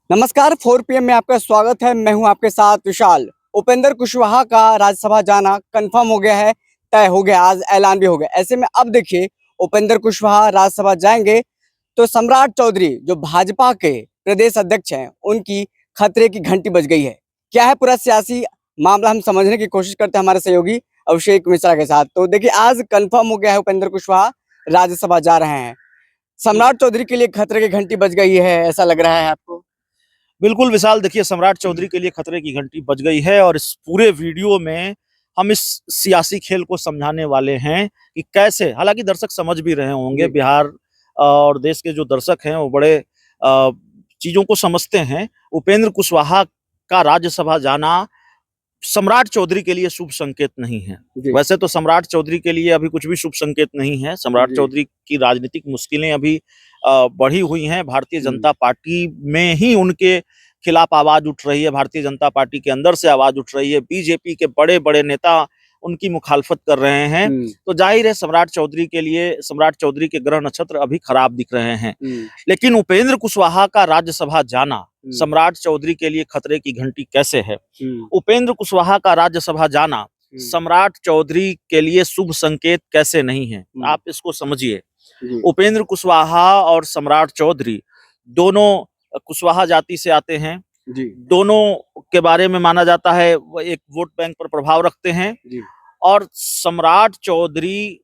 नमस्कार 4 PM में आपका स्वागत है। मैं हूं आपके साथ विशाल। उपेंद्र कुशवाहा का राज्यसभा जाना कंफर्म हो गया है, तय हो गया, आज ऐलान भी हो गया। ऐसे में अब देखिए, उपेंद्र कुशवाहा राज्यसभा जाएंगे तो सम्राट चौधरी जो भाजपा के प्रदेश अध्यक्ष हैं, उनकी खतरे की घंटी बज गई है। क्या है पूरा सियासी मामला, हम समझने की कोशिश करते हैं हमारे सहयोगी अभिषेक मिश्रा के साथ। तो देखिए, आज कंफर्म हो गया है, उपेंद्र कुशवाहा राज्यसभा जा रहे हैं। सम्राट चौधरी के लिए खतरे की घंटी बज गई है, ऐसा लग रहा है आपको? बिल्कुल विशाल, देखिए सम्राट चौधरी के लिए खतरे की घंटी बज गई है और इस पूरे वीडियो में हम इस सियासी खेल को समझाने वाले हैं कि कैसे, हालांकि दर्शक समझ भी रहे होंगे, बिहार और देश के जो दर्शक हैं वो बड़े चीजों को समझते हैं। उपेंद्र कुशवाहा का राज्यसभा जाना सम्राट चौधरी के लिए शुभ संकेत नहीं है। वैसे तो सम्राट चौधरी के लिए अभी कुछ भी शुभ संकेत नहीं है। सम्राट चौधरी की राजनीतिक मुश्किलें अभी बढ़ी हुई हैं। भारतीय जनता पार्टी में ही उनके खिलाफ आवाज उठ रही है, भारतीय जनता पार्टी के अंदर से आवाज उठ रही है, बीजेपी के बड़े बड़े नेता उनकी मुखालफत कर रहे हैं। तो जाहिर है सम्राट चौधरी के लिए, सम्राट चौधरी के ग्रह नक्षत्र अभी खराब दिख रहे हैं। लेकिन उपेंद्र कुशवाहा का राज्यसभा जाना सम्राट चौधरी के लिए खतरे की घंटी कैसे है? उपेंद्र कुशवाहा का राज्यसभा जाना सम्राट चौधरी के लिए शुभ संकेत कैसे नहीं है? आप इसको समझिए। उपेंद्र कुशवाहा और सम्राट चौधरी दोनों कुशवाहा जाति से आते हैं। दोनों के बारे में माना जाता है वो एक वोट बैंक पर प्रभाव रखते हैं। और सम्राट चौधरी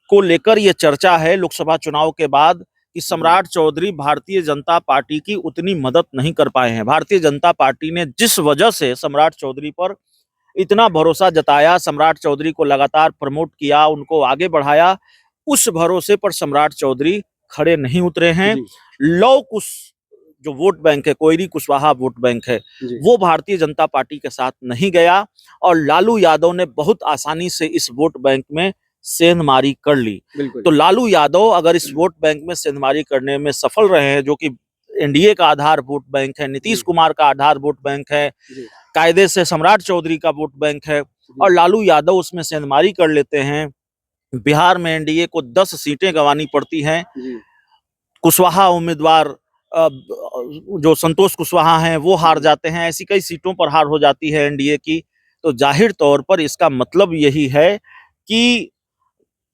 को लेकर ये चर्चा है लोकसभा चुनाव के बाद कि सम्राट चौधरी भारतीय जनता पार्टी की उतनी मदद नहीं कर पाए हैं। भारतीय जनता पार्टी ने जिस वजह से सम्राट चौधरी पर इतना भरोसा जताया, सम्राट चौधरी को लगातार प्रमोट किया, उनको आगे बढ़ाया, उस भरोसे पर सम्राट चौधरी खड़े नहीं उतरे हैं। लौ कुश जो वोट बैंक है, कोयरी कुशवाहा वोट बैंक है, वो भारतीय जनता पार्टी के साथ नहीं गया और लालू यादव ने बहुत आसानी से इस वोट बैंक में सेंधमारी कर ली। तो लालू यादव अगर इस वोट बैंक में सेंधमारी करने में सफल रहे हैं, जो कि एनडीए का आधार वोट बैंक है, नीतीश कुमार का आधार वोट बैंक है, कायदे से सम्राट चौधरी का वोट बैंक है, और लालू यादव उसमें सेंधमारी कर लेते हैं, बिहार में एनडीए को 10 सीटें गंवानी पड़ती हैं। कुशवाहा उम्मीदवार जो संतोष कुशवाहा हैं वो हार जाते हैं, ऐसी कई सीटों पर हार हो जाती है एनडीए की। तो जाहिर तौर पर इसका मतलब यही है कि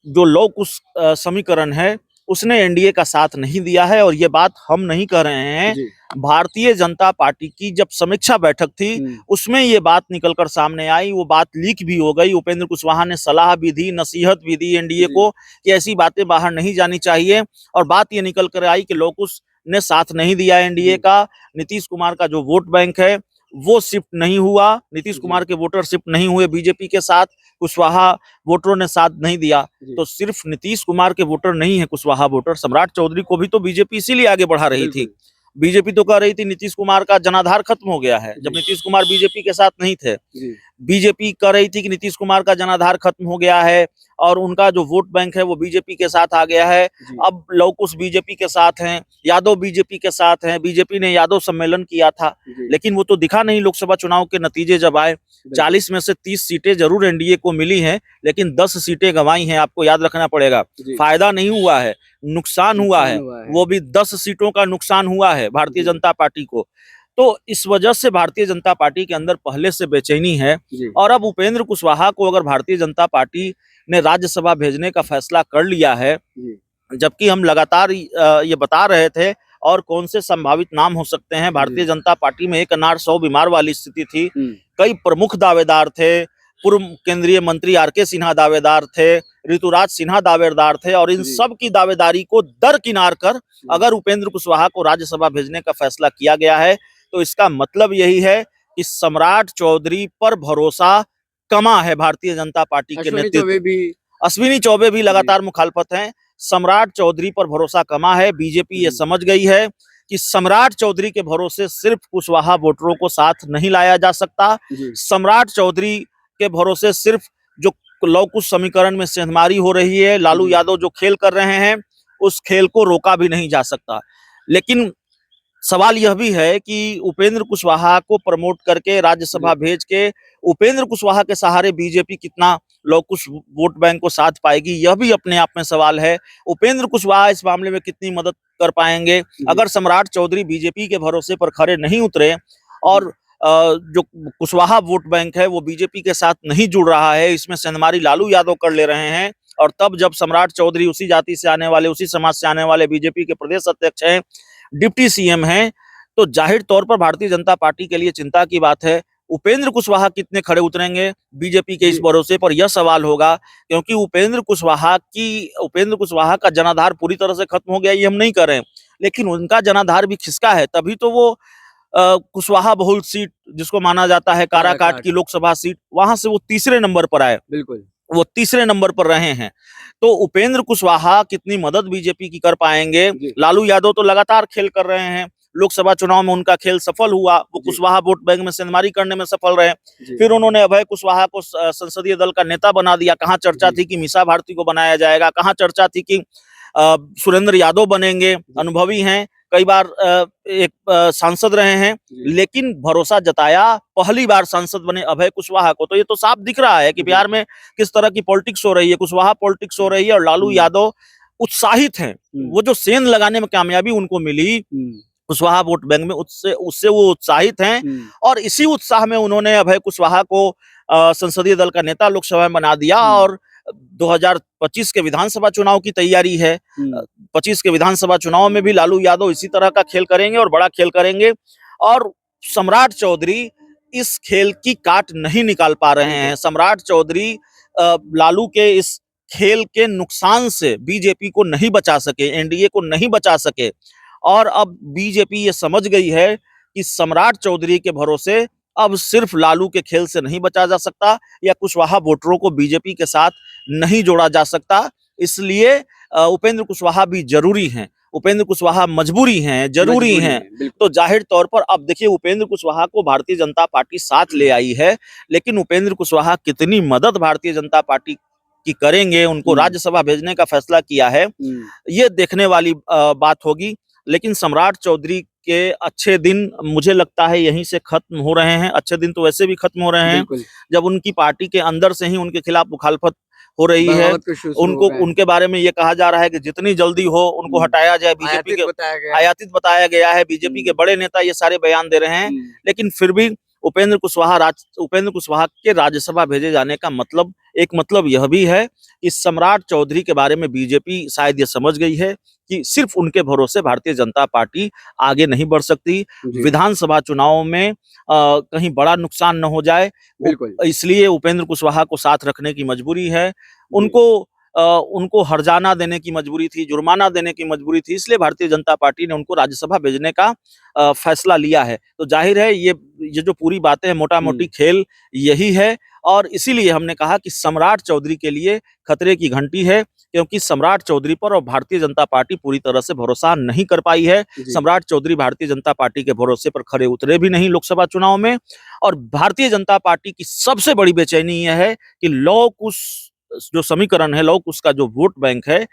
जो लौ कुश समीकरण है उसने एनडीए का साथ नहीं दिया है। और ये बात हम नहीं कह रहे हैं, भारतीय जनता पार्टी की जब समीक्षा बैठक थी उसमें ये बात निकलकर सामने आई, वो बात लीक भी हो गई। उपेंद्र कुशवाहा ने सलाह भी दी, नसीहत भी दी एनडीए को कि ऐसी बातें बाहर नहीं जानी चाहिए। और बात ये निकल कर आई कि लौ कुश ने साथ नहीं दिया एनडीए का। नीतीश कुमार का जो वोट बैंक है वो शिफ्ट नहीं हुआ, नीतीश कुमार के वोटर शिफ्ट नहीं हुए बीजेपी के साथ, कुशवाहा वोटरों ने साथ नहीं दिया। तो सिर्फ नीतीश कुमार के वोटर नहीं है कुशवाहा वोटर, सम्राट चौधरी को भी तो बीजेपी इसीलिए आगे बढ़ा रही थी। बीजेपी तो कह रही थी नीतीश कुमार का जनाधार खत्म हो गया है, जब नीतीश कुमार बीजेपी के साथ नहीं थे। बीजेपी कह रही थी कि नीतीश कुमार का जनाधार खत्म हो गया है और उनका जो वोट बैंक है वो बीजेपी के साथ आ गया है। अब लौ कुश बीजेपी के साथ हैं, यादव बीजेपी के साथ हैं, बीजेपी ने यादव सम्मेलन किया था, लेकिन वो तो दिखा नहीं। लोकसभा चुनाव के नतीजे जब आए, 40 में से 30 सीटें जरूर एनडीए को मिली हैं, लेकिन 10 सीटें गंवाई हैं। आपको याद रखना पड़ेगा, फायदा नहीं हुआ है, नुकसान हुआ है, वो भी 10 सीटों का नुकसान हुआ है भारतीय जनता पार्टी को। तो इस वजह से भारतीय जनता पार्टी के अंदर पहले से बेचैनी है। और अब उपेंद्र कुशवाहा को अगर भारतीय जनता पार्टी ने राज्यसभा भेजने का फैसला कर लिया है, जबकि हम लगातार ये बता रहे थे और कौन से संभावित नाम हो सकते हैं। भारतीय जनता पार्टी में एक अनार 100 बीमार वाली स्थिति थी। कई प्रमुख दावेदार थे, पूर्व केंद्रीय मंत्री आरके सिन्हा दावेदार थे, ऋतुराज सिन्हा दावेदार थे, और इन सब की दावेदारी को दरकिनार कर अगर उपेंद्र कुशवाहा को राज्यसभा भेजने का फैसला किया गया है तो इसका मतलब यही है कि सम्राट चौधरी पर भरोसा कमा है भारतीय जनता पार्टी के नेतृत्व। अश्विनी चौबे भी लगातार मुखालफत हैं, सम्राट चौधरी पर भरोसा कमा है। बीजेपी ये समझ गई है कि सम्राट चौधरी के भरोसे सिर्फ कुशवाहा वोटरों को साथ नहीं लाया जा सकता। सम्राट चौधरी के भरोसे सिर्फ जो लौ कुश समीकरण में सेंधमारी हो रही है, लालू यादव जो खेल कर रहे हैं, उस खेल को रोका भी नहीं जा सकता। लेकिन सवाल यह भी है कि उपेंद्र कुशवाहा को प्रमोट करके राज्यसभा भेज के उपेंद्र कुशवाहा के सहारे बीजेपी कितना लव कुश वोट बैंक को साथ पाएगी, यह भी अपने आप में सवाल है। उपेंद्र कुशवाहा इस मामले में कितनी मदद कर पाएंगे? अगर सम्राट चौधरी बीजेपी के भरोसे पर खड़े नहीं उतरे और जो कुशवाहा वोट बैंक है वो बीजेपी के साथ नहीं जुड़ रहा है, इसमें सेंधमारी लालू यादव कर ले रहे हैं, और तब जब सम्राट चौधरी उसी जाति से आने वाले, उसी समाज से आने वाले बीजेपी के प्रदेश अध्यक्ष हैं, डिप्टी सीएम हैं, तो जाहिर तौर पर भारतीय जनता पार्टी के लिए चिंता की बात है। उपेंद्र कुशवाहा कितने खड़े उतरेंगे बीजेपी के इस भरोसे पर, यह सवाल होगा, क्योंकि उपेंद्र कुशवाहा का जनाधार पूरी तरह से खत्म हो गया ये हम नहीं कर रहे हैं, लेकिन उनका जनाधार भी खिसका है, तभी तो वो कुशवाहा बहुल सीट जिसको माना जाता है काराकाट की लोकसभा सीट, वहां से वो तीसरे नंबर पर आए। बिल्कुल, वो तीसरे नंबर पर रहे हैं। तो उपेंद्र कुशवाहा कितनी मदद बीजेपी की कर पाएंगे? लालू यादव तो लगातार खेल कर रहे हैं, लोकसभा चुनाव में उनका खेल सफल हुआ, वो कुशवाहा वोट बैंक में सेंधमारी करने में सफल रहे। फिर उन्होंने अभय कुशवाहा को संसदीय दल का नेता बना दिया। कहाँ चर्चा थी कि मीसा भारती को बनाया जाएगा, कहाँ चर्चा थी कि सुरेंद्र यादव बनेंगे, अनुभवी हैं, कई बार एक सांसद रहे हैं, लेकिन भरोसा जताया पहली बार सांसद बने अभय कुशवाहा को। तो ये तो साफ दिख रहा है कि बिहार में किस तरह की पॉलिटिक्स हो रही है, कुशवाहा पॉलिटिक्स हो रही है, और लालू यादव उत्साहित हैं। वो जो सेंध लगाने में कामयाबी उनको मिली कुशवाहा वोट बैंक में, उससे वो उत्साहित हैं, और इसी उत्साह में उन्होंने अभय कुशवाहा को संसदीय दल का नेता लोकसभा में बना दिया। और 2025 के विधानसभा चुनाव की तैयारी है, 25 के विधानसभा चुनाव में भी लालू यादव इसी तरह का खेल करेंगे और बड़ा खेल करेंगे, और सम्राट चौधरी इस खेल की काट नहीं निकाल पा रहे हैं। सम्राट चौधरी लालू के इस खेल के नुकसान से बीजेपी को नहीं बचा सके, एनडीए को नहीं बचा सके, और अब बीजेपी ये समझ गई है कि सम्राट चौधरी के भरोसे अब सिर्फ लालू के खेल से नहीं बचा जा सकता, या कुशवाहा वोटरों को बीजेपी के साथ नहीं जोड़ा जा सकता। इसलिए उपेंद्र कुशवाहा भी जरूरी हैं, उपेंद्र कुशवाहा मजबूरी हैं, जरूरी हैं। तो जाहिर तौर पर अब देखिए, उपेंद्र कुशवाहा को भारतीय जनता पार्टी साथ ले आई है, लेकिन उपेंद्र कुशवाहा कितनी मदद भारतीय जनता पार्टी की करेंगे, उनको राज्यसभा भेजने का फैसला किया है, ये देखने वाली बात होगी। लेकिन सम्राट चौधरी के अच्छे दिन मुझे लगता है यहीं से खत्म हो रहे हैं। अच्छे दिन तो वैसे भी खत्म हो रहे हैं जब उनकी पार्टी के अंदर से ही उनके खिलाफ मुखालफत हो रही है। उनको, उनके बारे में ये कहा जा रहा है कि जितनी जल्दी हो उनको हटाया जाए, बीजेपी के आयातित बताया गया है, बीजेपी के बड़े नेता ये सारे बयान दे रहे हैं। लेकिन फिर भी उपेंद्र कुशवाहा के राज्यसभा भेजे जाने का मतलब, एक मतलब यह भी है कि सम्राट चौधरी के बारे में बीजेपी शायद ये समझ गई है कि सिर्फ उनके भरोसे भारतीय जनता पार्टी आगे नहीं बढ़ सकती। विधानसभा चुनाव में कहीं बड़ा नुकसान न हो जाए, इसलिए उपेंद्र कुशवाहा को साथ रखने की मजबूरी है। उनको हर्जाना देने की मजबूरी थी, जुर्माना देने की मजबूरी थी, इसलिए भारतीय जनता पार्टी ने उनको राज्यसभा भेजने का फैसला लिया है। तो जाहिर है ये जो पूरी बातें हैं, मोटा मोटी खेल यही है, और इसीलिए हमने कहा कि सम्राट चौधरी के लिए खतरे की घंटी है, क्योंकि सम्राट चौधरी पर और भारतीय जनता पार्टी पूरी तरह से भरोसा नहीं कर पाई है। सम्राट चौधरी भारतीय जनता पार्टी के भरोसे पर खड़े उतरे भी नहीं लोकसभा चुनाव में, और भारतीय जनता पार्टी की सबसे बड़ी बेचैनी यह है कि लव कुश जो समीकरण है, लव कुश का जो वोट बैंक है,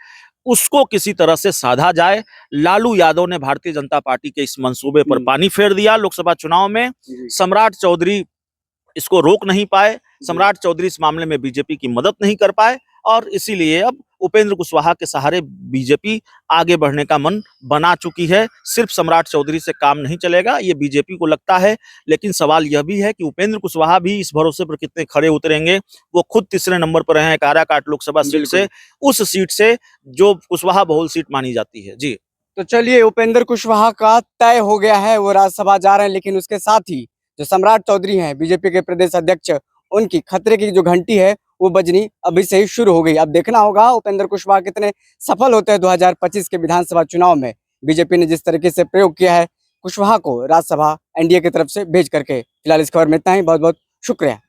उसको किसी तरह से साधा जाए। लालू यादव ने भारतीय जनता पार्टी के इस मंसूबे पर पानी फेर दिया लोकसभा चुनाव में। सम्राट चौधरी इसको रोक नहीं पाए, सम्राट चौधरी इस मामले में बीजेपी की मदद नहीं कर पाए, और इसीलिए अब उपेंद्र कुशवाहा के सहारे बीजेपी आगे बढ़ने का मन बना चुकी है। सिर्फ सम्राट चौधरी से काम नहीं चलेगा, ये बीजेपी को लगता है, लेकिन सवाल यह भी है कि उपेंद्र कुशवाहा भी इस भरोसे पर कितने खड़े उतरेंगे। वो खुद तीसरे नंबर पर हैं काराकाट लोकसभा सीट से, उस सीट से जो कुशवाहा बहुल सीट मानी जाती है। जी, तो चलिए, उपेंद्र कुशवाहा का तय हो गया है, वो राज्यसभा जा रहे हैं, लेकिन उसके साथ ही जो सम्राट चौधरी हैं बीजेपी के प्रदेश अध्यक्ष, उनकी खतरे की जो घंटी है वो बजनी अभी से ही शुरू हो गई। अब देखना होगा उपेंद्र कुशवाहा कितने सफल होते हैं 2025 के विधानसभा चुनाव में। बीजेपी ने जिस तरीके से प्रयोग किया है कुशवाहा को राज्यसभा एनडीए की तरफ से भेज करके। फिलहाल इस खबर में इतना ही, बहुत बहुत शुक्रिया।